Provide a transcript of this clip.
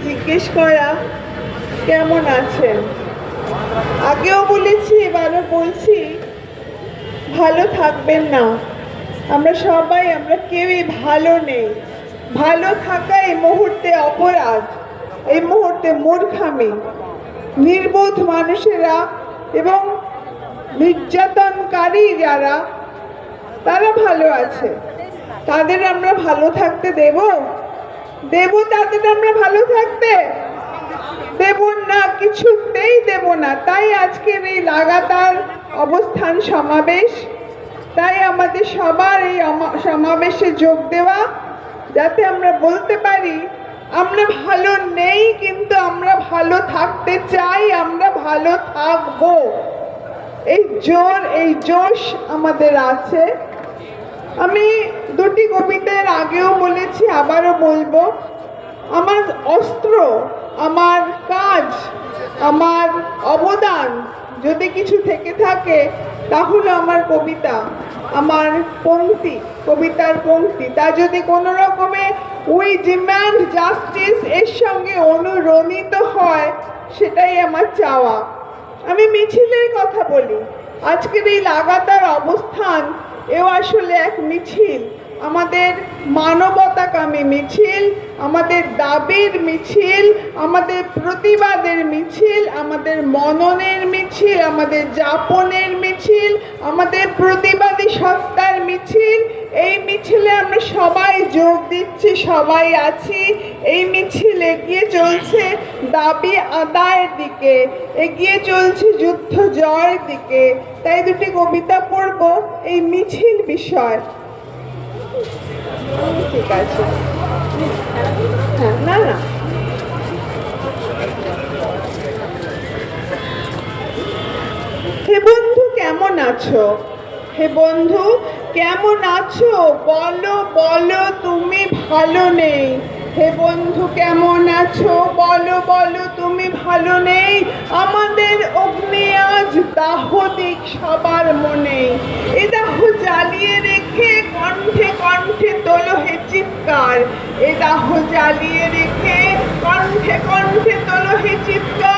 জিজ্ঞেস করা কেমন আছেন। আগেও বলেছি, এবারও বলছি, ভালো থাকবেন না। আমরা কেউই ভালো নেই। ভালো থাকা এই মুহূর্তে অপরাধ, এই মুহূর্তে মূর্খামি। নির্বোধ মানুষেরা এবং নির্যাতনকারী যারা, তারা ভালো আছে। তাদের আমরা ভালো থাকতে দেব? তাদের আমরা ভালো থাকতে দেব না, কিছুতেই দেব না। তাই আজকের এই লাগাতার অবস্থান সমাবেশ, তাই আমাদের সবার এই সমাবেশে যোগ দেওয়া, যাতে আমরা বলতে পারি আমরা ভালো নেই, কিন্তু আমরা ভালো থাকতে চাই, আমরা ভালো থাকবো। এই জোশ আমাদের আছে। আমি দুটি কবিতার আগেও বলেছি, আবারও বলবো, আমার অস্ত্র, আমার কাজ, আমার অবদান যদি কিছু থেকে থাকে, তাহলে আমার কবিতা, আমার পংক্তি, কবিতার পংক্তি, তা যদি কোনো রকমে উই ডিম্যান্ড জাস্টিস এর সঙ্গে অনুরণিত হয়, সেটাই আমার চাওয়া। আমি মিছিলের কথা বলি। আজকের এই লাগাতার অবস্থান, এও আসলে এক মিছিল, আমাদের মানবতাকামী মিছিল, আমাদের দাবির মিছিল, আমাদের প্রতিবাদের মিছিল, আমাদের মননের মিছিল, আমাদের যাপনের মিছিল, আমাদের প্রতিবাদী সত্তার মিছিল। এই মিছিলে আমরা সবাই যোগ দিচ্ছি, সবাই আছি। এই মিছিল এগিয়ে চলছে দাবি আদায়ের দিকে, এগিয়ে চলছে যুদ্ধ জয়ের দিকে। তাই দুটি কবিতা পড়ব এই মিছিল বিষয়। ঠিক আছে, হ্যাঁ, না হে বন্ধু কেমন আছো? হে বন্ধু কেমন আছো? বলো বলো তুমি ভালো নেই। হে বন্ধু কেমন আছো? বলো বলো তুমি ভালো নেই। আমাদের অগ্নি আজ দাহ দিক সবার মনে। এ দাহ জ্বালিয়ে রেখে কণ্ঠে কণ্ঠে তোলো হে চিৎকার। এ দাহ জ্বালিয়ে রেখে কণ্ঠে কণ্ঠে তোলো হে চিৎকার।